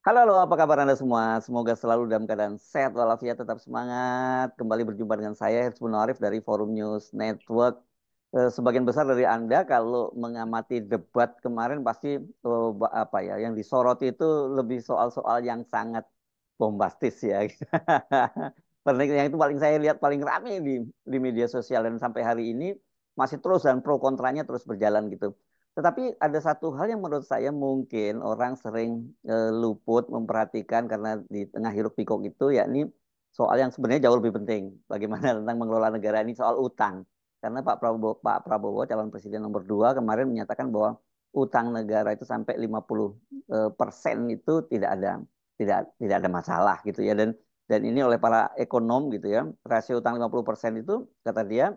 Halo, halo, apa kabar Anda semua? Semoga selalu dalam keadaan sehat walafiat, tetap semangat. Kembali berjumpa dengan saya, Hersbun Arif dari Forum News Network. Sebagian besar dari Anda kalau mengamati debat kemarin pasti apa ya, yang disoroti itu lebih soal-soal yang sangat bombastis ya. Karena yang itu paling saya lihat paling rame di media sosial dan sampai hari ini masih terus dan pro kontranya terus berjalan gitu. Tetapi ada satu hal yang menurut saya mungkin orang sering luput memperhatikan karena di tengah hiruk pikuk itu, yakni soal yang sebenarnya jauh lebih penting. Bagaimana tentang mengelola negara ini soal utang. Karena Pak Prabowo calon presiden nomor 2 kemarin menyatakan bahwa utang negara itu sampai 50% itu tidak ada masalah gitu ya. Dan ini oleh para ekonom gitu ya, rasio utang 50% itu kata dia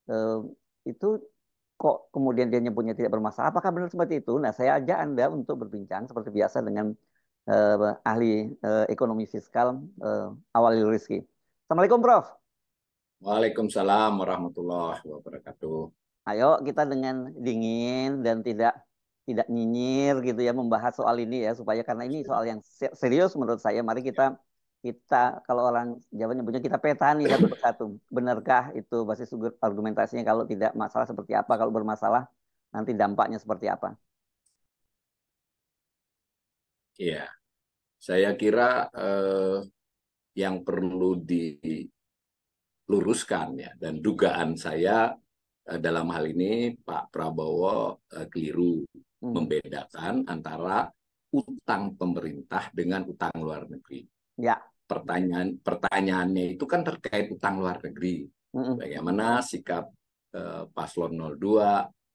eh, itu kok kemudian dia nyebutnya tidak bermasalah. Apakah benar seperti itu? Nah, saya ajak Anda untuk berbincang seperti biasa dengan ahli ekonomi fiskal Awalil Rizki. Assalamualaikum, Prof. Waalaikumsalam warahmatullahi wabarakatuh. Ayo kita dengan dingin dan tidak tidak nyinyir gitu ya membahas soal ini ya supaya karena ini soal yang serius menurut saya. Mari kita kita kalau orang Jawa nyebutnya kita petani satu persatu. Benarkah itu basis argumentasinya? Kalau tidak masalah seperti apa? Kalau bermasalah nanti dampaknya seperti apa? Iya, saya kira yang perlu diluruskan ya, dan dugaan saya dalam hal ini Pak Prabowo keliru Hmm. membedakan antara utang pemerintah dengan utang luar negeri. Ya. Pertanyaannya itu kan terkait utang luar negeri. Mm-mm. Bagaimana sikap Paslon 02,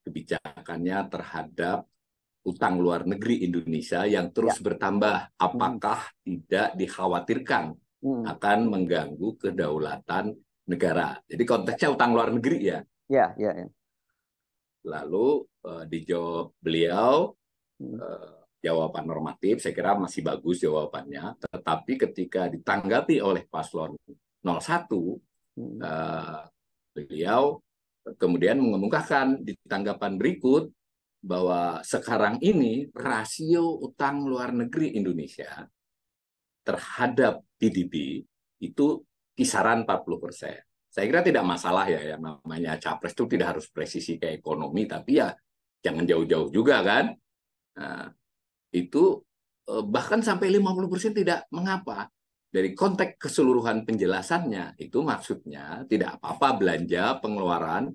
kebijakannya terhadap utang luar negeri Indonesia yang Ya. terus bertambah, Mm-mm. apakah tidak dikhawatirkan Mm-mm. akan mengganggu kedaulatan negara. Jadi konteksnya utang luar negeri ya. Ya, ya, ya. Lalu dijawab beliau Mm. jawaban normatif, saya kira masih bagus jawabannya. Tetapi ketika ditanggapi oleh paslon 01, Mm. eh, beliau kemudian mengemukakan di tanggapan berikut bahwa sekarang ini rasio utang luar negeri Indonesia terhadap PDB itu kisaran 40%. Saya kira tidak masalah ya, yang namanya capres itu tidak harus presisi ke ekonomi, tapi ya jangan jauh-jauh juga kan. Nah, itu bahkan sampai 50% tidak mengapa. Dari konteks keseluruhan penjelasannya, itu maksudnya tidak apa-apa belanja pengeluaran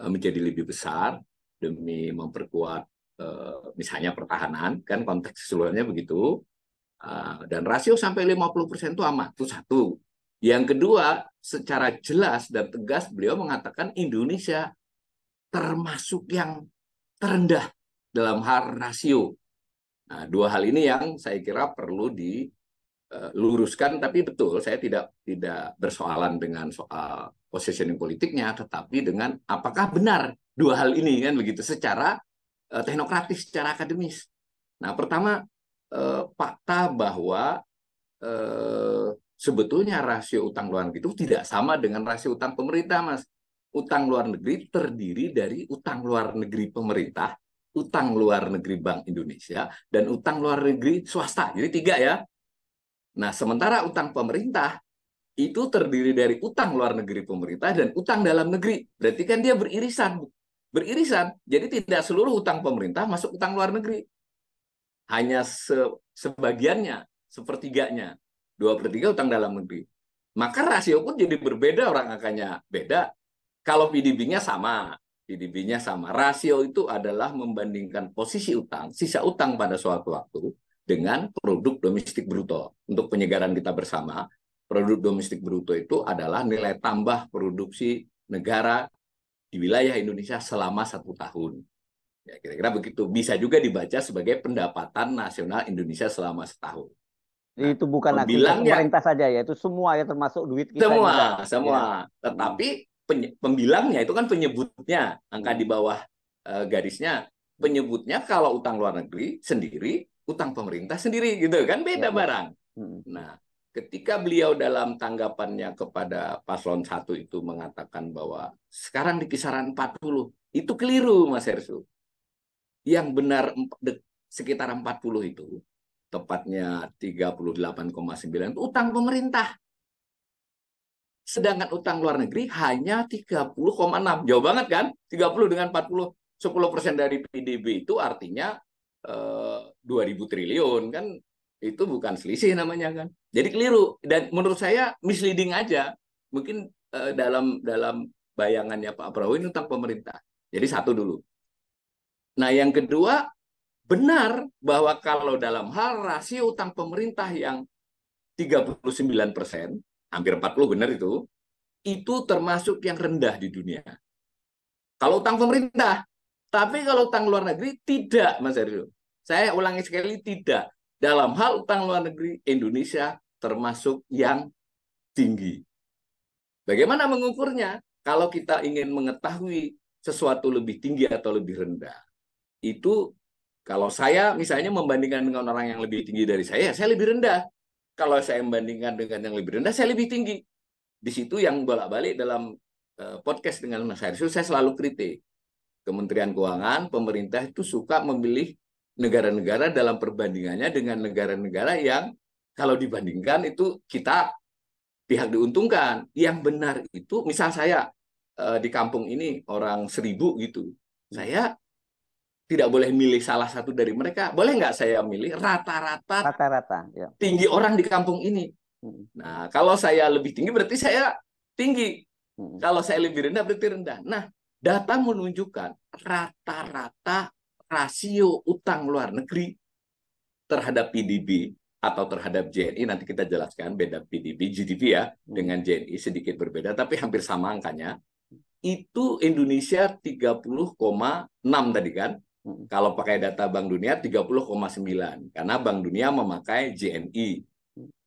menjadi lebih besar demi memperkuat misalnya pertahanan, kan konteks keseluruhannya begitu. Dan rasio sampai 50% itu aman. Itu satu. Yang kedua, secara jelas dan tegas beliau mengatakan Indonesia termasuk yang terendah dalam hal rasio. Nah, dua hal ini yang saya kira perlu diluruskan, tapi betul saya tidak bersoalan dengan soal positioning politiknya, tetapi dengan apakah benar dua hal ini kan begitu secara teknokratis, secara akademis. Nah, pertama fakta bahwa sebetulnya rasio utang luar negeri itu tidak sama dengan rasio utang pemerintah, Mas. Utang luar negeri terdiri dari utang luar negeri pemerintah, utang luar negeri Bank Indonesia, dan utang luar negeri swasta. Jadi tiga ya. Nah, sementara utang pemerintah itu terdiri dari utang luar negeri pemerintah dan utang dalam negeri. Berarti kan dia beririsan. Beririsan. Jadi tidak seluruh utang pemerintah masuk utang luar negeri. Hanya sebagiannya, sepertiganya. 2/3 utang dalam negeri. Maka rasio pun jadi berbeda, orang angkanya beda. Kalau PDB-nya sama, PDB-nya sama. Rasio itu adalah membandingkan posisi utang, sisa utang pada suatu waktu dengan produk domestik bruto. Untuk penyegaran kita bersama, produk domestik bruto itu adalah nilai tambah produksi negara di wilayah Indonesia selama 1 tahun. Ya, kira-kira begitu. Bisa juga dibaca sebagai pendapatan nasional Indonesia selama setahun. Jadi Nah, itu bukan aktivitas pembilangnya pemerintah saja ya, itu semua ya termasuk duit kita semua, juga ya. semua. Mm. Tetapi pembilangnya itu kan penyebutnya, angka di Mm. bawah garisnya. Penyebutnya kalau utang luar negeri sendiri, utang pemerintah sendiri gitu kan Ya, beda ya. barang. Mm. Nah, ketika beliau dalam tanggapannya kepada paslon 1 itu mengatakan bahwa sekarang di kisaran 40, itu keliru Mas Hersu. Yang benar sekitar 40 itu tepatnya 38,9 itu utang pemerintah. Sedangkan utang luar negeri hanya 30,6. Jauh banget kan? 30 dengan 40, 10% dari PDB itu artinya 2.000 triliun kan, itu bukan selisih namanya kan. Jadi keliru dan menurut saya misleading aja. Mungkin dalam dalam bayangannya Pak Prabowo ini utang pemerintah. Jadi satu dulu. Nah, yang kedua, benar bahwa kalau dalam hal rasio utang pemerintah yang 39%, hampir 40 benar itu termasuk yang rendah di dunia. Kalau utang pemerintah. Tapi kalau utang luar negeri, tidak, Mas Herzl. Saya ulangi sekali, tidak. Dalam hal utang luar negeri, Indonesia termasuk yang tinggi. Bagaimana mengukurnya? Kalau kita ingin mengetahui sesuatu lebih tinggi atau lebih rendah, itu kalau saya misalnya membandingkan dengan orang yang lebih tinggi dari saya lebih rendah. Kalau saya membandingkan dengan yang lebih rendah, saya lebih tinggi. Di situ yang bolak-balik dalam podcast dengan Mas Hairsul, saya selalu kritik. Kementerian Keuangan, pemerintah itu suka memilih negara-negara dalam perbandingannya dengan negara-negara yang kalau dibandingkan itu kita pihak diuntungkan. Yang benar itu, misal saya di kampung ini orang 1.000 gitu, saya tidak boleh milih salah satu dari mereka. Boleh nggak saya milih rata-rata Rata-rata, ya. tinggi orang di kampung ini? Nah, kalau saya lebih tinggi berarti saya tinggi. Kalau saya lebih rendah berarti rendah. Nah, data menunjukkan rata-rata rasio utang luar negeri terhadap PDB atau terhadap JNI, nanti kita jelaskan beda PDB, GDP ya, dengan JNI sedikit berbeda, tapi hampir sama angkanya. Itu Indonesia 30,6 tadi kan. Kalau pakai data Bank Dunia 30,9. Karena Bank Dunia memakai JNI.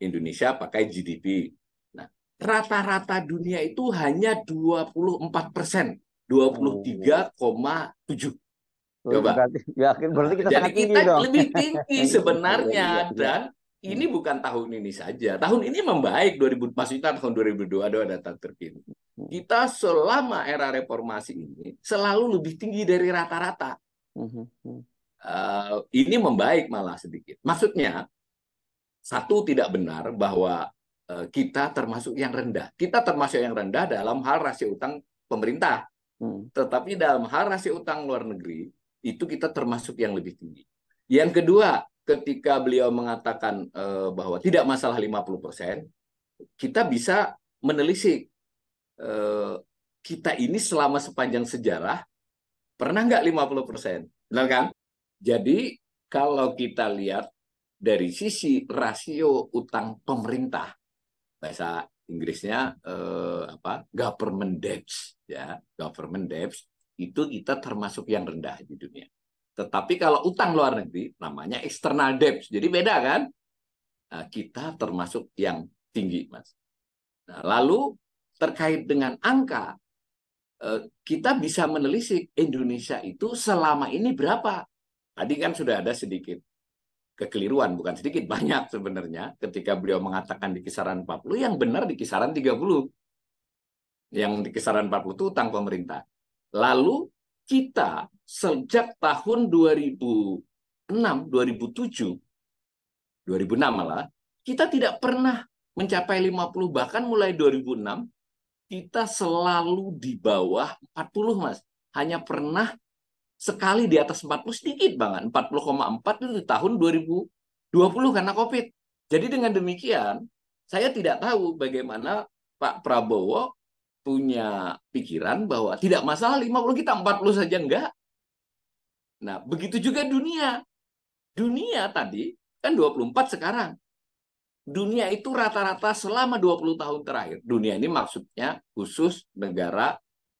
Indonesia pakai GDP. Nah, rata-rata dunia itu hanya 24%, 23,7. Coba. Berarti kita Jadi sangat tinggi kita dong. lebih tinggi sebenarnya, Iya, iya. dan ini bukan tahun ini saja. Tahun ini membaik, maksudnya tahun 2022 ada data terkini. Kita selama era reformasi ini selalu lebih tinggi dari rata-rata. Ini membaik malah sedikit. Maksudnya, satu, tidak benar bahwa kita termasuk yang rendah. Kita termasuk yang rendah dalam hal rasio utang pemerintah. Tetapi dalam hal rasio utang luar negeri, itu kita termasuk yang lebih tinggi. Yang kedua, ketika beliau mengatakan bahwa tidak masalah 50%, kita bisa menelisik. Kita ini selama sepanjang sejarah, pernah nggak 50%? Benar kan? Jadi, kalau kita lihat dari sisi rasio utang pemerintah, bahasa Inggrisnya government debts, ya, government debts itu kita termasuk yang rendah di dunia. Tetapi kalau utang luar negeri namanya external debts, jadi beda kan? Nah, kita termasuk yang tinggi, Mas. Nah, lalu terkait dengan angka, kita bisa menelisik Indonesia itu selama ini berapa. Tadi kan sudah ada sedikit kekeliruan, bukan sedikit, banyak sebenarnya, ketika beliau mengatakan di kisaran 40, yang benar di kisaran 30. Yang di kisaran 40 itu utang pemerintah. Lalu kita sejak tahun 2006, 2007, 2006 malah, kita tidak pernah mencapai 50, bahkan mulai 2006, kita selalu di bawah 40, Mas. Hanya pernah sekali di atas 40, sedikit banget, 40,4 itu di tahun 2020 karena COVID. Jadi dengan demikian, saya tidak tahu bagaimana Pak Prabowo punya pikiran bahwa tidak masalah 50, kita 40 saja enggak. Nah, begitu juga dunia. Dunia tadi kan 24 sekarang. Dunia itu rata-rata selama 20 tahun terakhir. Dunia ini maksudnya khusus negara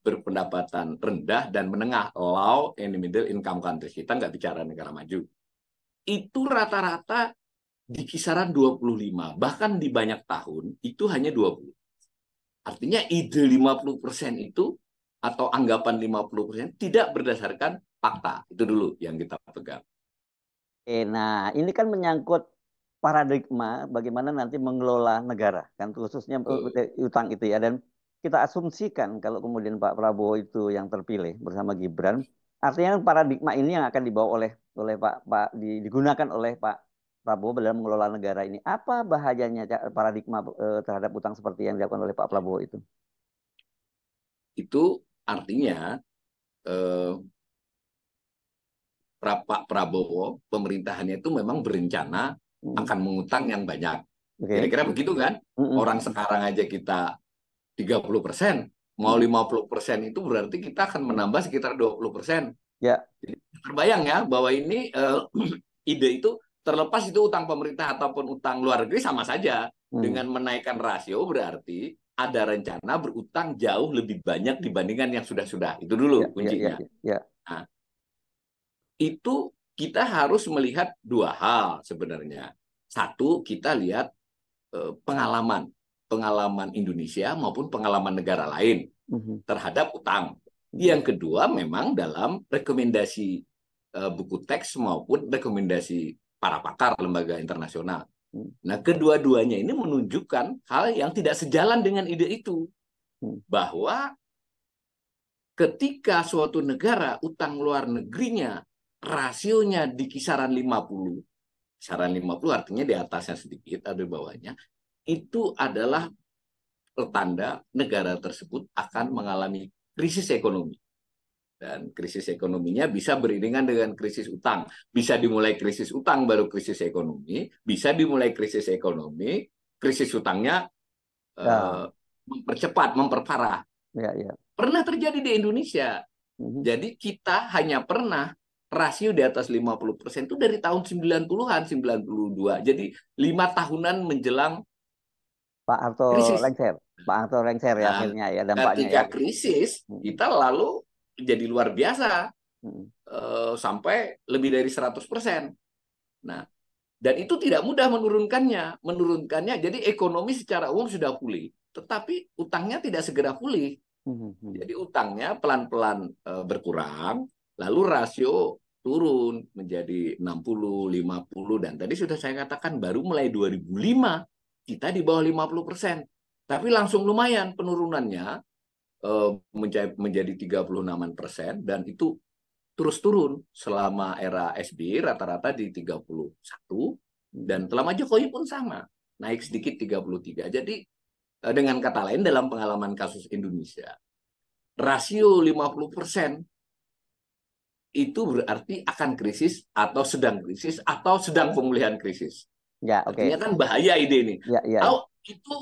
berpendapatan rendah dan menengah, low and middle income countries. Kita nggak bicara negara maju. Itu rata-rata di kisaran 25. Bahkan di banyak tahun itu hanya 20. Artinya ide 50% itu atau anggapan 50% tidak berdasarkan fakta. Itu dulu yang kita pegang. Nah, ini kan menyangkut paradigma bagaimana nanti mengelola negara, kan khususnya utang itu ya. Dan kita asumsikan kalau kemudian Pak Prabowo itu yang terpilih bersama Gibran, artinya paradigma ini yang akan dibawa oleh digunakan oleh Pak Prabowo dalam mengelola negara ini. Apa bahayanya paradigma terhadap utang seperti yang dilakukan oleh Pak Prabowo itu? Itu artinya eh, Pak Prabowo pemerintahannya itu memang berencana Hmm. akan mengutang yang banyak. Oke. Kira-kira begitu kan? Mm-mm. Orang sekarang aja kita 30%, mau Mm-mm. 50% itu berarti kita akan menambah sekitar 20%. Ya. Jadi, terbayang ya bahwa ini ide itu terlepas itu utang pemerintah ataupun utang luar negeri sama saja. Hmm. Dengan menaikkan rasio berarti ada rencana berutang jauh lebih banyak dibandingkan yang sudah-sudah. Itu Ya, dulu ya, ya, kuncinya. ya, ya. Nah, itu kita harus melihat dua hal sebenarnya. Satu, kita lihat pengalaman pengalaman Indonesia maupun pengalaman negara lain Mhm. terhadap utang. Mhm. Yang kedua memang dalam rekomendasi buku teks maupun rekomendasi para pakar lembaga internasional. Mhm. Nah, kedua-duanya ini menunjukkan hal yang tidak sejalan dengan ide itu, Mhm. bahwa ketika suatu negara utang luar negerinya rasionya di kisaran 50, kisaran 50 artinya di atasnya sedikit atau di bawahnya, itu adalah pertanda negara tersebut akan mengalami krisis ekonomi. Dan krisis ekonominya bisa beriringan dengan krisis utang. Bisa dimulai krisis utang baru krisis ekonomi, bisa dimulai krisis ekonomi, krisis utangnya Ya, mempercepat, memperparah. ya, ya. Pernah terjadi di Indonesia. Mhm. Jadi kita hanya pernah rasio di atas 50% itu dari tahun 90-an, 92. Jadi 5 tahunan menjelang Pak Harto krisis. lengser. Pak Harto lengser ya Nah, akhirnya ya dampaknya ya. ketika krisis, Mhm. kita lalu jadi luar biasa Mhm. sampai lebih dari 100%. Nah, dan itu tidak mudah menurunkannya. Menurunkannya, jadi ekonomi secara umum sudah pulih. Tetapi utangnya tidak segera pulih. Mhm. Jadi utangnya pelan-pelan berkurang, lalu rasio turun menjadi 60, 50, dan tadi sudah saya katakan baru mulai 2005 kita di bawah 50%. Tapi langsung lumayan penurunannya menjadi 36% dan itu terus turun selama era SBY rata-rata di 31 Mhm. dan selama Jokowi pun sama, naik sedikit 33. Jadi dengan kata lain dalam pengalaman kasus Indonesia, rasio 50% itu berarti akan krisis atau sedang krisis atau sedang pemulihan krisis. Ya, Artinya oke. kan bahaya ide ini. Ya, ya, ya. Tahu itu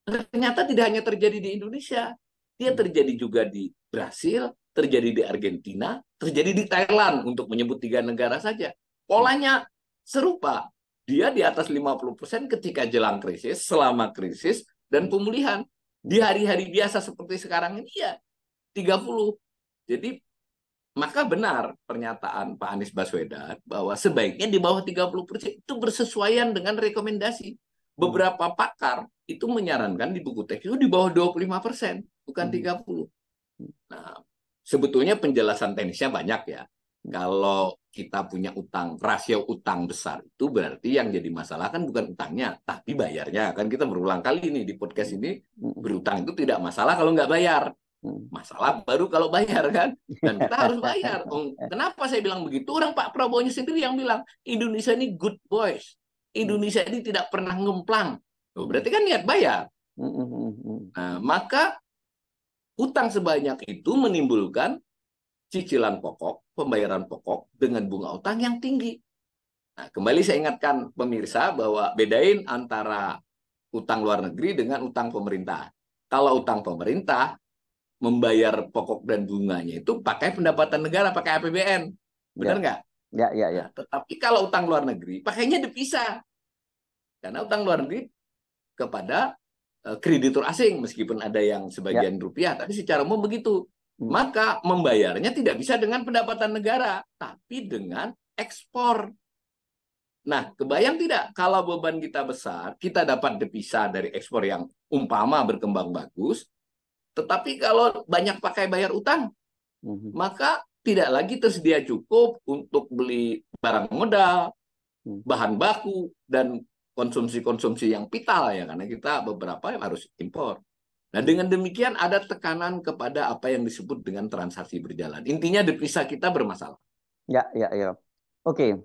ternyata tidak hanya terjadi di Indonesia, dia Mhm. terjadi juga di Brasil, terjadi di Argentina, terjadi di Thailand, untuk menyebut 3 negara saja. Polanya serupa. Dia di atas 50% ketika jelang krisis, selama krisis, dan pemulihan. Di Mhm. hari-hari biasa seperti sekarang ini, ya 30. Jadi, maka benar pernyataan Pak Anies Baswedan bahwa sebaiknya di bawah 30% itu bersesuaian dengan rekomendasi. Mhm. Beberapa pakar itu menyarankan di buku teks itu di bawah 25%, bukan Mhm. 30. Nah, sebetulnya penjelasan teknisnya banyak ya. Kalau kita punya utang, rasio utang besar itu berarti yang jadi masalah kan bukan utangnya, tapi bayarnya. Kan kita berulang kali nih di podcast ini, Mhm. berutang itu tidak masalah kalau nggak bayar. Mhm. Masalah baru kalau bayar kan. Dan kita harus bayar. Kenapa saya bilang begitu? Orang Pak Prabowo sendiri yang bilang, Indonesia ini good boys. Mhm. Indonesia ini tidak pernah ngemplang. Oh, Mhm. berarti kan niat bayar. Mhm. Mhm. Nah, maka utang sebanyak itu menimbulkan cicilan pokok, pembayaran pokok dengan bunga utang yang tinggi. Nah, kembali saya ingatkan pemirsa bahwa bedain antara utang luar negeri dengan utang pemerintah. Kalau utang pemerintah, membayar pokok dan bunganya itu pakai pendapatan negara, pakai APBN. Benar Ya, nggak? ya, ya, Nah, ya. tetapi kalau utang luar negeri, pakainya dipisah. Karena utang luar negeri kepada kreditur asing, meskipun ada yang Ya. sebagian rupiah, tapi secara umum begitu. Mhm. Maka membayarnya tidak bisa dengan pendapatan negara, tapi dengan ekspor. Nah, kebayang tidak kalau beban kita besar, kita dapat devisa dari ekspor yang umpama berkembang bagus, tetapi kalau banyak pakai bayar utang, Mhm. maka tidak lagi tersedia cukup untuk beli barang modal, Mhm. bahan baku, dan konsumsi-konsumsi yang vital ya, karena kita beberapa yang harus impor. Nah, dengan demikian ada tekanan kepada apa yang disebut dengan transaksi berjalan. Intinya devisa kita bermasalah. Ya, ya, ya. Oke.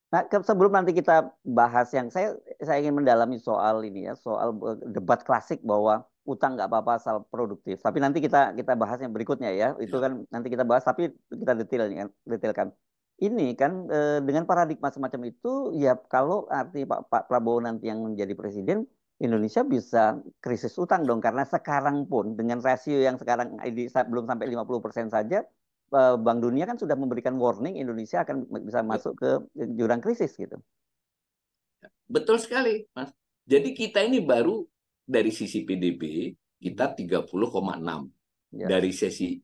Nah, sebelum nanti kita bahas yang saya ingin mendalami soal ini ya, soal debat klasik bahwa utang nggak apa-apa asal produktif. Tapi nanti kita bahas yang berikutnya ya. Itu Ya. kan nanti kita bahas, tapi kita detailkan. Ini kan dengan paradigma semacam itu, ya kalau arti Pak Prabowo nanti yang menjadi presiden, Indonesia bisa krisis utang dong. Karena sekarang pun dengan rasio yang sekarang ini belum sampai 50% saja, Bank Dunia kan sudah memberikan warning Indonesia akan bisa masuk ke jurang krisis gitu. Betul sekali, Mas. Jadi kita ini baru dari sisi PDB kita 30,6. Ya, Dari sisi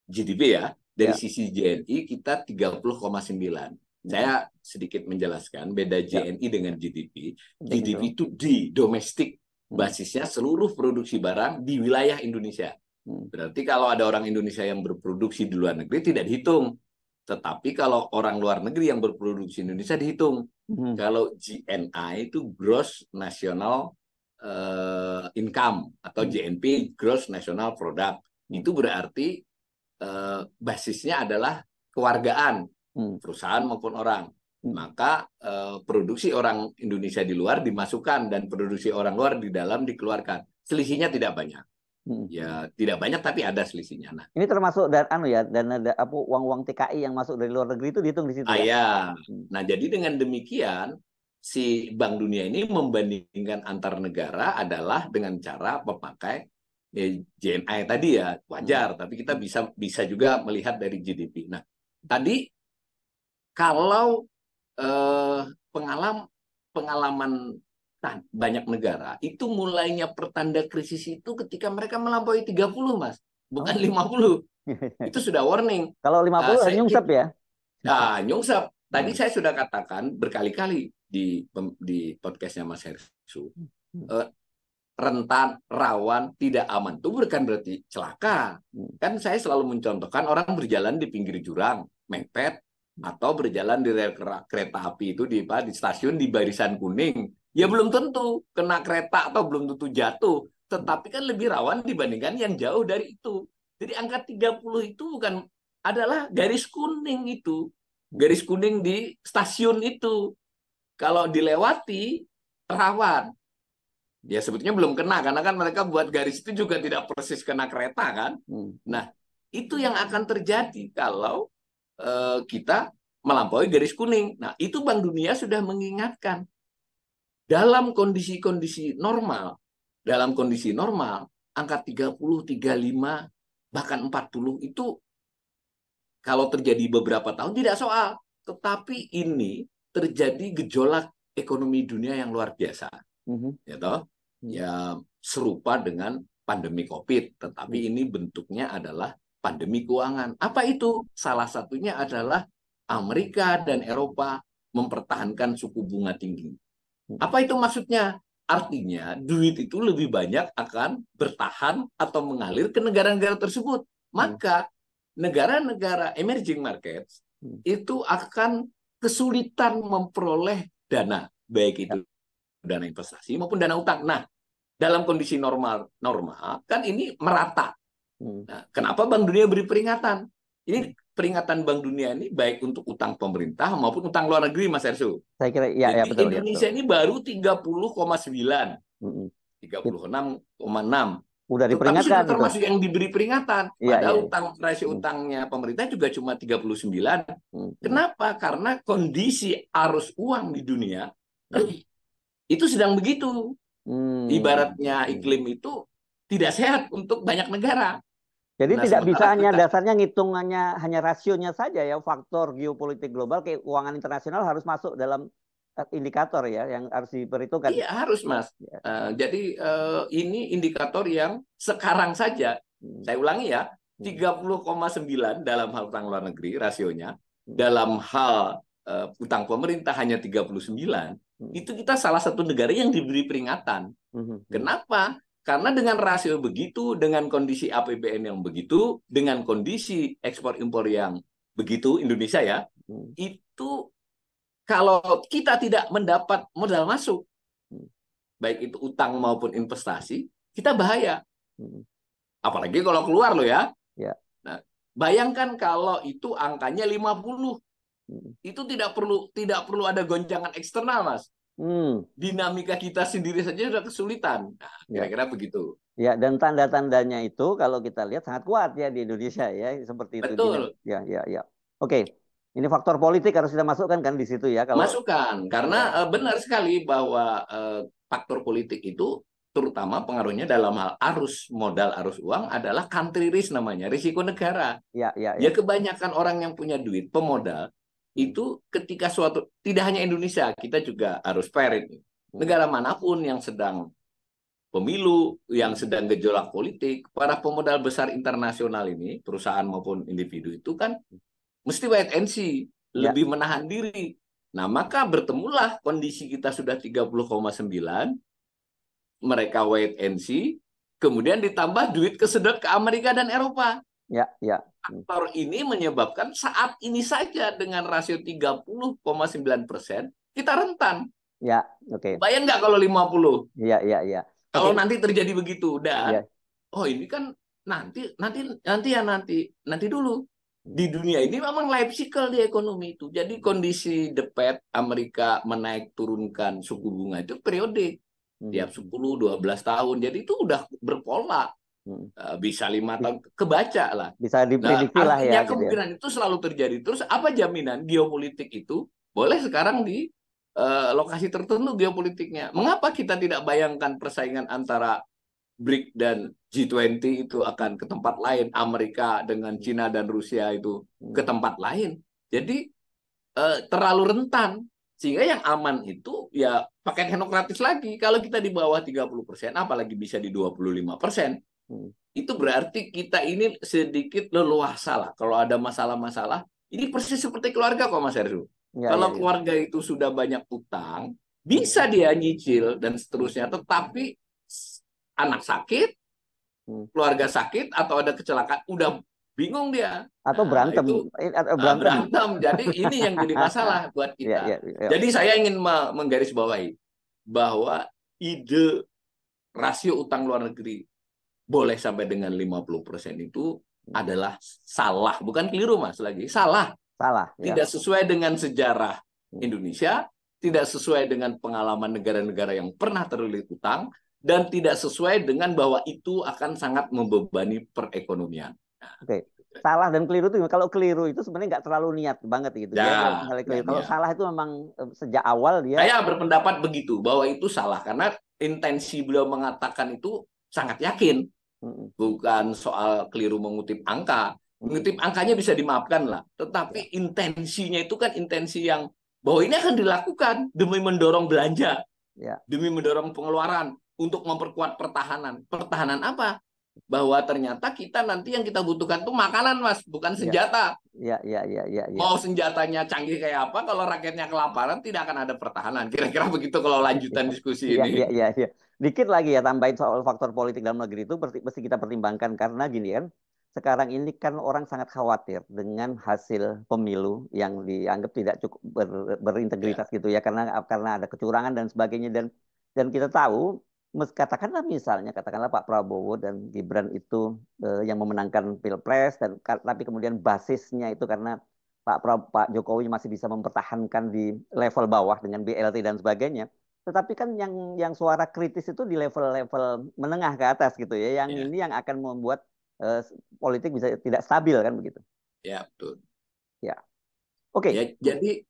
GDP ya, dari ya, sisi JNI kita 30,9. mm, Saya sedikit menjelaskan beda ya, JNI dengan GDP. penting itu. GDP itu di domestik, Mm, basisnya seluruh produksi barang di wilayah Indonesia. mm, Berarti kalau ada orang Indonesia yang berproduksi di luar negeri tidak dihitung. Tetapi kalau orang luar negeri yang berproduksi di Indonesia dihitung. mm, Kalau GNI itu Gross National Income atau mm, JNP Gross National Product. mm, Itu berarti basisnya adalah kewargaan, mm, perusahaan maupun orang. mm, Maka produksi orang Indonesia di luar dimasukkan dan produksi orang luar di dalam dikeluarkan. Selisihnya tidak banyak. mm. Ya, tidak banyak tapi ada selisihnya. Nah, Ini termasuk dan anu ya, dana apa uang-uang TKI yang masuk dari luar negeri itu dihitung di situ ya. ya. Mm, Nah, jadi dengan demikian si Bank Dunia ini membandingkan antar negara adalah dengan cara memakai JNI tadi ya, mm, wajar, tapi kita bisa bisa juga melihat dari GDP. Nah, tadi kalau eh, pengalaman pengalaman banyak negara itu mulainya pertanda krisis itu ketika mereka melampaui 30, Mas, bukan Oh. 50. Itu sudah warning. Kalau 50 Saya nyungsep ya. nyungsep. Tadi Mm, saya sudah katakan berkali-kali di podcastnya Mas Hersu, mm, eh, rentan, rawan, tidak aman itu bukan berarti celaka. mm, Kan saya selalu mencontohkan orang berjalan di pinggir jurang, mepet, atau berjalan di rel kereta api itu di stasiun di barisan kuning. Ya mm, belum tentu kena kereta atau belum tentu jatuh. mm, Tetapi kan lebih rawan dibandingkan yang jauh dari itu. Jadi angka 30 itu bukan adalah garis kuning itu. mm. Garis kuning di stasiun itu. Kalau dilewati, rawan. Ya sebetulnya belum kena karena kan mereka buat garis itu juga tidak persis kena kereta kan. Mm, mm, Nah, itu yang akan terjadi kalau kita melampaui garis kuning. Nah, itu Bank Dunia sudah mengingatkan dalam kondisi normal, angka 30, 35 bahkan 40 itu kalau terjadi beberapa tahun tidak soal. Tetapi ini terjadi gejolak ekonomi dunia yang luar biasa, mhm, ya toh, mm, ya serupa dengan pandemi COVID, mm, tetapi ini bentuknya adalah pandemi keuangan. Apa itu? Salah satunya adalah Amerika dan Eropa mempertahankan suku bunga tinggi. mm, Apa itu maksudnya? Artinya duit itu lebih banyak akan bertahan atau mengalir ke negara-negara tersebut. mm, Maka negara-negara emerging markets mm. itu akan kesulitan memperoleh dana, baik Ya, itu dana investasi maupun dana utang. Nah, dalam kondisi normal kan ini merata. mm. Nah, kenapa Bank Dunia beri peringatan? Ini peringatan Bank Dunia ini baik untuk utang pemerintah maupun utang luar negeri, Mas Ersu. Saya kira ya, ya Jadi betul ya betul. Indonesia ini baru 30,9, Mm, mm. 36,6. Udah Tetapi diperingatkan sudah itu. termasuk yang diberi peringatan. Iya, iya, Padahal iya. rasio Mm, utangnya pemerintah juga cuma 39. mm, mm, Kenapa? Karena kondisi arus uang di dunia mm, itu sedang begitu. mm, Ibaratnya mm. iklim itu tidak sehat untuk banyak negara. Jadi Nah, tidak bisa sementara hanya kita dasarnya ngitungannya hanya rasionya saja ya, faktor geopolitik global keuangan internasional harus masuk dalam indikator ya yang harus diperhitungkan. iya harus, Mas. Ya. Jadi ini indikator yang sekarang saja, Mm, saya ulangi ya, mm, 30,9 dalam hal utang luar negeri rasionya, mm, dalam hal utang pemerintah hanya 39, mm, itu kita salah satu negara yang diberi peringatan. mm, mm, Kenapa? Karena dengan rasio begitu, dengan kondisi APBN yang begitu, dengan kondisi ekspor impor yang begitu, Indonesia ya, mm, itu kalau kita tidak mendapat modal masuk, mm, baik itu utang maupun investasi, kita bahaya. mm. Apalagi kalau keluar loh ya. Ya. Nah, bayangkan kalau itu angkanya 50. itu tidak perlu ada goncangan eksternal, Mas. Dinamika kita sendiri saja sudah kesulitan. Nah, kira-kira begitu. Ya, dan tanda-tandanya itu kalau kita lihat sangat kuat ya di Indonesia ya, seperti itu. Betul. Ya, ya, ya. Oke, ini faktor politik harus kita masukkan kan di situ ya. Kalau Masukkan, karena benar sekali bahwa faktor politik itu terutama pengaruhnya dalam hal arus modal, arus uang adalah country risk namanya, risiko negara. ya, ya, Ya ya. kebanyakan orang yang punya duit, pemodal, itu ketika suatu, tidak hanya Indonesia, kita juga harus fair ini. Negara manapun yang sedang pemilu, yang sedang gejolak politik, para pemodal besar internasional ini, perusahaan maupun individu itu kan mesti wait and see, lebih menahan diri. Nah, maka bertemulah kondisi kita sudah 30,9, mereka wait and see, kemudian ditambah duit kesedot ke Amerika dan Eropa. Ya, ya. Faktor ini menyebabkan saat ini saja dengan rasio 30,9%, kita rentan. Ya, oke. Bayang nggak kalau 50? Ya, ya, ya. Kalau nanti terjadi begitu, udah. Ya. Oh, ini kan nanti dulu. Di dunia ini memang life cycle di ekonomi itu. Jadi kondisi The Fed Amerika menaik turunkan suku bunga itu periode tiap 10-12 tahun. Jadi itu udah berpola. Bisa 5 tahun kebaca lah. Bisa diprediksi lah ya. Artinya kemungkinan itu selalu terjadi. Terus apa jaminan geopolitik itu boleh sekarang di lokasi tertentu geopolitiknya? Mengapa kita tidak bayangkan persaingan antara BRIC dan G20 itu akan ke tempat lain, Amerika dengan Cina dan Rusia itu ke tempat lain. Jadi terlalu rentan. Sehingga yang aman itu ya pakai teknokratis lagi. Kalau kita di bawah 30%, apalagi bisa di 25%, itu berarti kita ini sedikit leluasa lah. Kalau ada masalah-masalah, ini persis seperti keluarga kok Mas Heru. Kalau keluarga itu sudah banyak utang, bisa dia nyicil dan seterusnya, tetapi anak sakit, keluarga sakit, atau ada kecelakaan, udah bingung dia. Atau berantem. Berantem. Jadi ini yang jadi masalah buat kita. Jadi saya ingin menggarisbawahi bahwa ide rasio utang luar negeri boleh sampai dengan 50% itu adalah salah. Bukan keliru, Mas, lagi. Salah. Tidak sesuai dengan sejarah Indonesia, tidak sesuai dengan pengalaman negara-negara yang pernah terlilit utang, dan tidak sesuai dengan bahwa itu akan sangat membebani perekonomian. Oke. Salah dan keliru itu, kalau keliru itu sebenarnya nggak terlalu niat banget gitu. Ya, kalau salah itu memang sejak awal dia. Saya berpendapat begitu, bahwa itu salah karena intensi beliau mengatakan itu sangat yakin. Bukan soal keliru mengutip angka. Mengutip angkanya bisa dimaafkan lah. Tetapi intensinya itu kan intensi yang bahwa ini akan dilakukan demi mendorong belanja, demi mendorong pengeluaran, untuk memperkuat pertahanan. Pertahanan apa? Bahwa ternyata kita nanti yang kita butuhkan tuh makanan, Mas, bukan senjata. Mau senjatanya canggih kayak apa, kalau rakyatnya kelaparan tidak akan ada pertahanan. Kira-kira begitu kalau lanjutan diskusi ini. Iya. Dikit lagi ya tambahin soal faktor politik dalam negeri itu mesti kita pertimbangkan, karena gini kan, sekarang ini kan orang sangat khawatir dengan hasil pemilu yang dianggap tidak cukup berintegritas gitu ya, karena ada kecurangan dan sebagainya, dan kita tahu katakanlah Pak Prabowo dan Gibran itu yang memenangkan Pilpres, tapi kemudian basisnya itu karena Pak Jokowi masih bisa mempertahankan di level bawah dengan BLT dan sebagainya. Tetapi kan yang suara kritis itu di level-level menengah ke atas gitu ya. Ini yang akan membuat politik bisa tidak stabil kan begitu. Ya, betul. Ya. Oke. Ya, jadi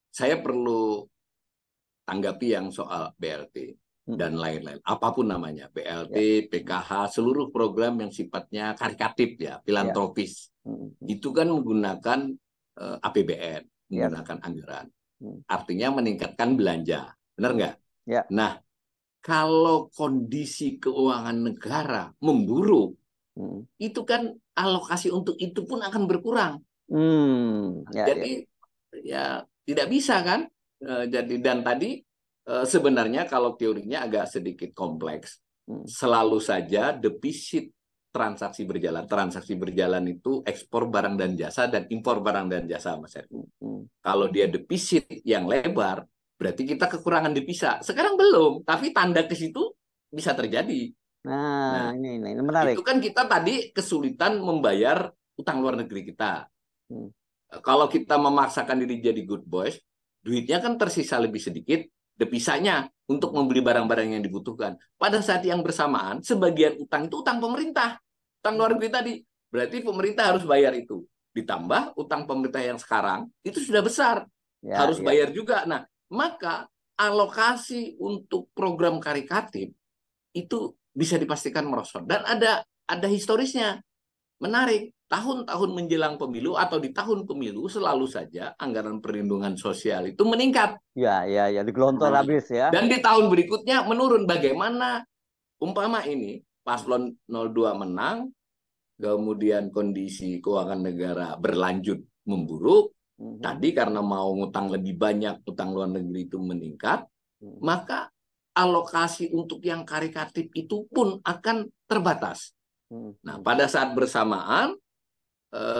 saya perlu tanggapi yang soal BLT dan lain-lain. Apapun namanya, BLT, PKH, seluruh program yang sifatnya karitatif ya, filantropis. Itu kan menggunakan APBN, menggunakan anggaran. Artinya meningkatkan belanja. Benar nggak? Ya. Nah, kalau kondisi keuangan negara memburuk, itu kan alokasi untuk itu pun akan berkurang. Jadi ya tidak bisa kan? Jadi dan tadi sebenarnya kalau teorinya agak sedikit kompleks. Selalu saja defisit transaksi berjalan. Transaksi berjalan itu ekspor barang dan jasa dan impor barang dan jasa, Mas Heru. Kalau dia defisit yang lebar, berarti kita kekurangan devisa. Sekarang belum, tapi tanda ke situ bisa terjadi. Nah, ini menarik. Itu kan kita tadi kesulitan membayar utang luar negeri kita. kalau kita memaksakan diri jadi good boys, duitnya kan tersisa lebih sedikit, depisanya untuk membeli barang-barang yang dibutuhkan. Pada saat yang bersamaan, sebagian utang itu utang pemerintah, utang luar negeri tadi. Berarti pemerintah harus bayar itu. Ditambah utang pemerintah yang sekarang itu sudah besar, Ya, harus ya. bayar juga. Nah, maka alokasi untuk program karitatif itu bisa dipastikan merosot dan ada historisnya. Menarik, tahun-tahun menjelang pemilu atau di tahun pemilu selalu saja anggaran perlindungan sosial itu meningkat. Ya, ya, ya, digelontor Nah, habis ya. dan di tahun berikutnya menurun. Bagaimana umpama ini paslon 02 menang, kemudian kondisi keuangan negara berlanjut memburuk, Mhm. tadi karena mau ngutang lebih banyak, utang luar negeri itu meningkat, Mhm. maka alokasi untuk yang karitatif itu pun akan terbatas. Nah, Mhm. pada saat bersamaan,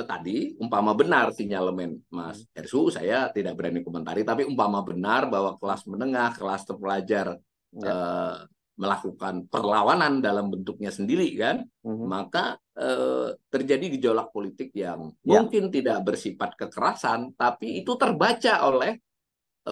tadi umpama benar sinyalemen Mas Mhm. Ersu, saya tidak berani komentari, tapi umpama benar bahwa kelas menengah, kelas terpelajar Ya. eh, melakukan perlawanan dalam bentuknya sendiri kan, Mhm. maka terjadi gejolak politik yang Ya. mungkin tidak bersifat kekerasan, tapi itu terbaca oleh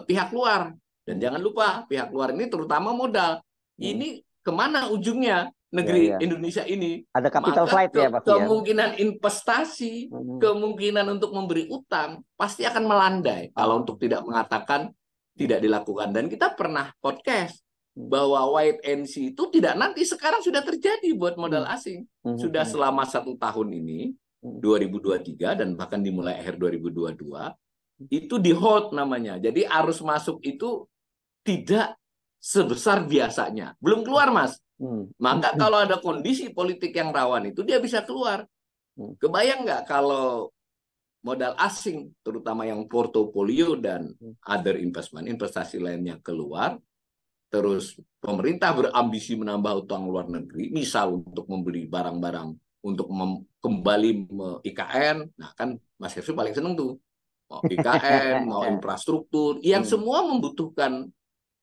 pihak luar. Dan Mhm. jangan lupa, pihak luar ini terutama modal. Mhm. Ini kemana ujungnya Ya, negeri ya. Indonesia ini? Ada capital Maka flight ya pasti ya. kemungkinan investasi, Mhm. kemungkinan untuk memberi utang pasti akan melandai kalau untuk Oh. tidak mengatakan Mhm. tidak dilakukan. Dan kita pernah podcast Mhm. bahwa wait and see itu tidak nanti, sekarang sudah terjadi buat modal Mhm. asing. Mhm. Sudah Mhm. selama 1 tahun ini, Mhm. 2023 dan bahkan dimulai akhir 2022, itu di hold namanya. Jadi arus masuk itu tidak sebesar biasanya. Belum keluar, Mas. Mhm. Maka Mhm. kalau ada kondisi politik yang rawan itu dia bisa keluar. Mhm. Kebayang nggak kalau modal asing, terutama yang portofolio dan Mhm. other investment, investasi lainnya keluar, terus pemerintah berambisi menambah utang luar negeri, misal untuk membeli barang-barang, untuk kembali IKN, nah kan Mas Hersu paling seneng tuh, mau IKN, mau infrastruktur, yang Mhm. semua membutuhkan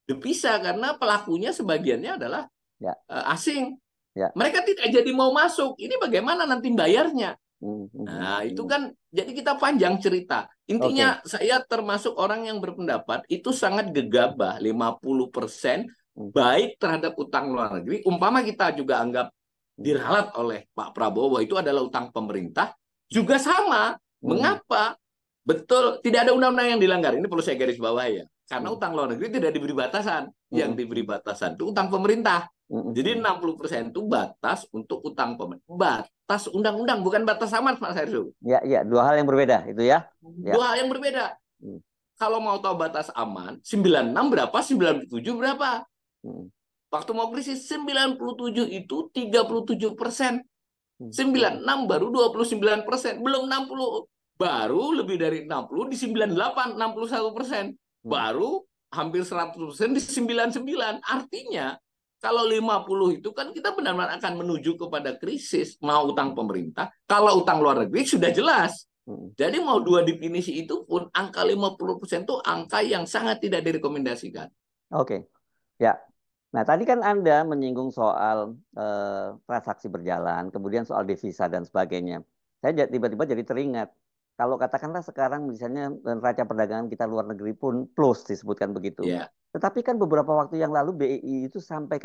devisa karena pelakunya sebagiannya adalah Ya, asing. ya. Mereka tidak jadi mau masuk. Ini bagaimana nanti bayarnya? Mhm. Mhm. Nah, itu Mhm. kan jadi kita panjang cerita. Oke. Intinya saya termasuk orang yang berpendapat itu sangat gegabah, 50% Mhm. baik terhadap utang luar negeri. Umpama kita juga anggap Mhm. diralat oleh Pak Prabowo itu adalah utang pemerintah, juga sama. Mhm. Mengapa? Betul, tidak ada undang-undang yang dilanggar. Ini perlu saya garis bawahi ya. Karena Mhm. utang luar negeri tidak diberi batasan. Yang Mhm. diberi batasan itu utang pemerintah. Mhm. Jadi Mhm. 60% itu batas untuk utang pemerintah. Batas undang-undang, bukan batas aman, Mas Hersu. Ya, ya, dua hal yang berbeda itu ya. Ya. Dua hal yang berbeda. Mhm. Kalau mau tahu batas aman, 96 berapa, 97 berapa? Mhm. Waktu mau krisis 97 itu 37%. Mhm. Mhm. 96 baru 29%. Belum 60. Baru lebih dari 60 di 98, 61%. Mhm. Baru hampir 100% di 99. Artinya kalau 50 itu kan kita benar-benar akan menuju kepada krisis. Mau utang pemerintah, kalau utang luar negeri sudah jelas. Mhm. Jadi mau dua definisi itu pun angka 50% itu angka yang sangat tidak direkomendasikan. Oke. Ya. Nah, tadi kan Anda menyinggung soal transaksi berjalan, kemudian soal devisa dan sebagainya. Saya tiba-tiba jadi teringat, kalau katakanlah sekarang misalnya neraca perdagangan kita luar negeri pun plus disebutkan begitu. Ya, Tetapi kan beberapa waktu yang lalu BI itu sampai